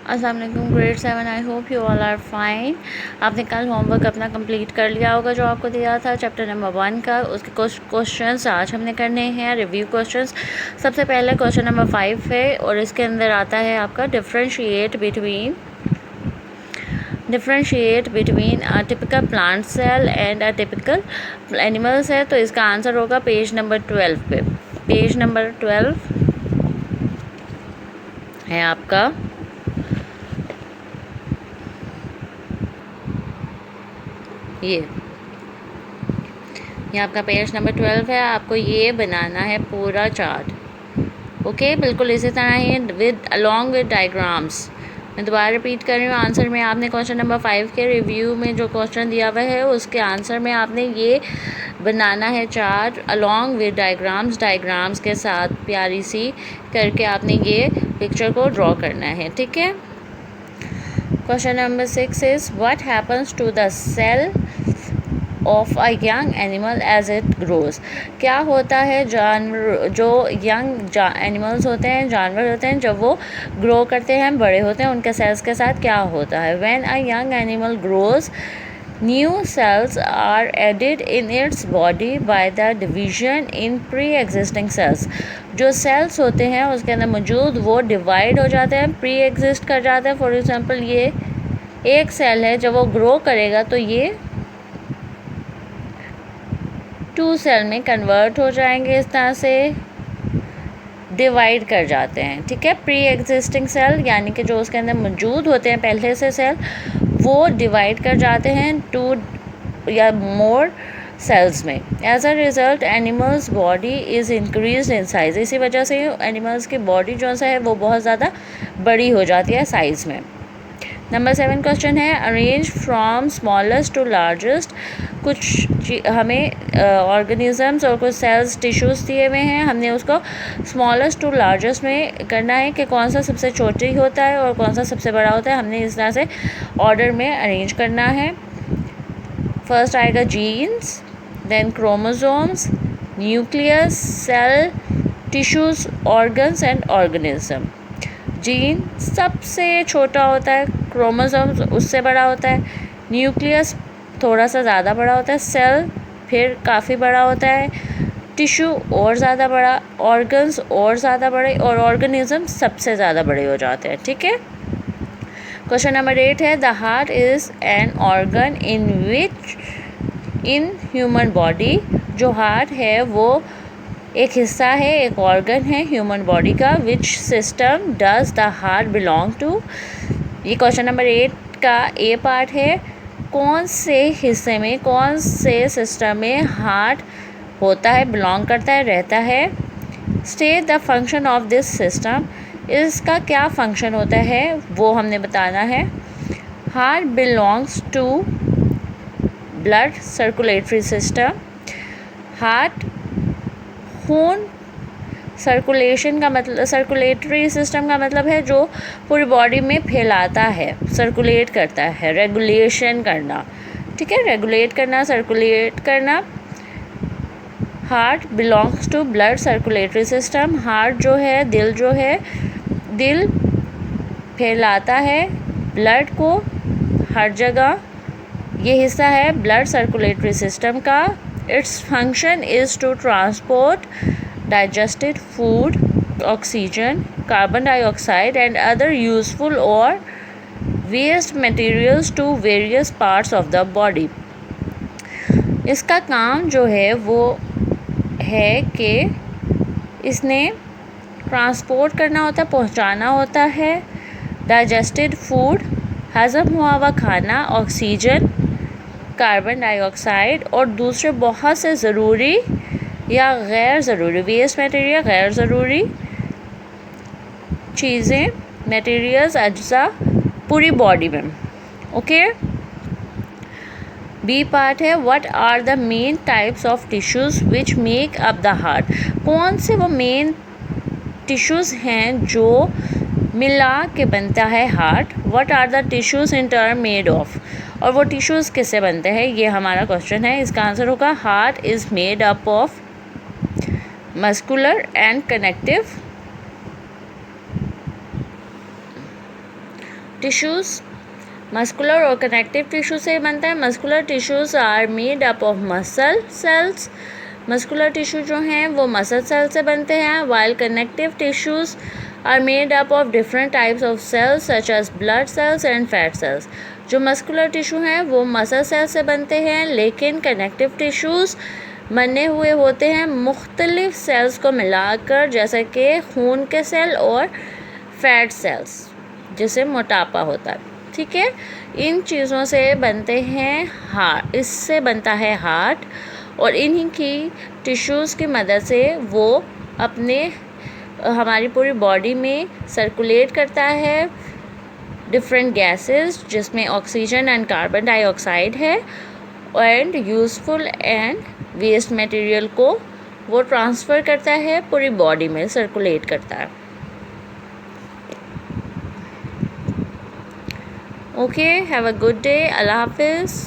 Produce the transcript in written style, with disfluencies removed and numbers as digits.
अस्सलाम वालेकुम grade 7 I hope you all are fine. आपने कल होमवर्क अपना कंप्लीट कर लिया होगा जो आपको दिया था चैप्टर नंबर 1 का। उसके कुछ क्वेश्चंस आज हमने करने हैं, रिव्यू क्वेश्चंस। सबसे पहले क्वेश्चन नंबर 5 है और इसके अंदर आता है आपका differentiate between a typical plant cell and a typical animals है। तो इसका आंसर होगा पेज नंबर 12 पे। पेज नंबर 12 है आपका। ये आपका पेज नंबर 12 है। आपको ये बनाना है पूरा चार्ट। ओके, बिल्कुल इसी तरह ही अलॉन्ग विद डायग्राम्स। मैं दोबारा रिपीट कर रही हूँ। आंसर में आपने क्वेश्चन नंबर 5 के रिव्यू में जो क्वेश्चन दिया हुआ है उसके आंसर में आपने ये बनाना है चार्ट अलॉन्ग विद डायग्राम्स के साथ प्यारी सी करके आपने ये पिक्चर को ड्रॉ करना है। ठीक है। Question number 6 is what happens to the cell of a young animal as it grows. क्या होता है जानवर जो यंग एनिमल्स होते हैं, जानवर होते हैं, जब वो ग्रो करते हैं, बड़े होते हैं, उनके सेल्स के साथ क्या होता है। When a young animal grows new cells are added in its body by the division in pre existing cells. जो सेल्स होते हैं उसके अंदर मौजूद वो डिवाइड हो जाते हैं, प्री एग्जिस्ट कर जाते हैं। फॉर एग्जांपल ये एक सेल है, जब वो ग्रो करेगा तो ये 2 सेल में कन्वर्ट हो जाएंगे, इस तरह से डिवाइड कर जाते हैं। ठीक है। प्री एग्जिस्टिंग सेल यानी कि जो उसके अंदर मौजूद होते हैं पहले से सेल, वो डिवाइड कर जाते हैं 2 या मोर सेल्स में। As a result animals body is increase in size. इसी वजह से एनिमल्स की बॉडी जो सा है वो बहुत ज़्यादा बड़ी हो जाती है साइज़ में। नंबर 7 क्वेश्चन है arrange from smallest to largest. कुछ हमें ऑर्गेनिजम्स और कुछ सेल्स टिश्यूज़ दिए हुए हैं, हमने उसको स्मॉलेस्ट टू लार्जेस्ट में करना है कि कौन सा सबसे छोटी होता है और कौन सा सबसे बड़ा होता है। हमने इस तरह से ऑर्डर में अरेंज करना है। फर्स्ट आएगा genes, then chromosomes, nucleus, cell, tissues, organs and organism. Gene सबसे छोटा होता है, क्रोमोसोम्स उससे बड़ा होता है, न्यूक्लियस थोड़ा सा ज़्यादा बड़ा होता है, सेल फिर काफ़ी बड़ा होता है, टिश्यू और ज़्यादा बड़ा, ऑर्गन्स और ज़्यादा बड़े और ऑर्गेनिज्म सबसे ज़्यादा बड़े हो जाते हैं। ठीक है। क्वेश्चन नंबर 8 है the heart is an organ in human body. जो हार्ट है वो एक हिस्सा है, एक ऑर्गन है ह्यूमन बॉडी का। Which system does the heart belong to. ये क्वेश्चन नंबर 8 का ए पार्ट है। कौन से हिस्से में, कौन से सिस्टम में हार्ट होता है, बिलोंग करता है, रहता है। State the function of this system. इसका क्या फंक्शन होता है वो हमने बताना है। Heart belongs to blood circulatory system. Heart खून सर्कुलेशन का मतलब, सर्कुलेटरी सिस्टम का मतलब है जो पूरी बॉडी में फैलाता है, सर्कुलेट करता है, रेगुलेशन करना। ठीक है, रेगुलेट करना, सर्कुलेट करना। Heart belongs to blood circulatory system. Heart जो है, दिल जो है, दिल फैलाता है ब्लड को हर जगह। ये हिस्सा है ब्लड सर्कुलेटरी सिस्टम का। Its function is to transport digested food, oxygen, carbon dioxide and other useful or waste materials to various parts of the body. इसका काम जो है वो है कि इसने ट्रांसपोर्ट करना होता है, पहुंचाना होता है डाइजेस्टेड फूड, हज़म हुआ हुआ खाना, ऑक्सीजन, कार्बन डाइऑक्साइड और दूसरे बहुत से ज़रूरी या गैर ज़रूरी वेस्ट मटेरियल, गैर ज़रूरी चीज़ें, मटेरियल्स, अज्जा पूरी बॉडी में। ओके। बी पार्ट है what are the main types of tissues which make up the heart. कौन से वो मेन टिश्यूज़ हैं जो मिला के बनता है heart. What are the tissues in term made of. और वो टिश्यूज़ किससे बनते हैं, ये हमारा क्वेश्चन है। इसका आंसर होगा heart is made up of muscular and connective tissues muscular और कनेक्टिव टिश्यू से बनता है। Muscular tissues are made up of muscle cells. Muscular tissue जो हैं वो मसल सेल से बनते हैं, while connective tissues are made up of different types of cells such as blood cells and fat cells. जो मस्कुलर टिश्यू हैं वो muscle cell से बनते हैं, लेकिन कनेक्टिव टिश्यूज़ बने हुए होते हैं मुख्तलिफ सेल्स को मिलाकर, जैसे कि खून के सेल और फैट सेल्स, जिसे मोटापा होता है। ठीक है, इन चीज़ों से बनते हैं हार्ट, इससे बनता है हार्ट, और इन्हीं की टिश्यूज़ की मदद से वो अपने हमारी पूरी बॉडी में सर्कुलेट करता है डिफरेंट गैसेस, जिसमें ऑक्सीजन एंड कार्बन डाइऑक्साइड है, and useful and waste material को वो ट्रांसफ़र करता है, पूरी बॉडी में सर्कुलेट करता है। Okay, have a good day. अल्लाह हाफिज़।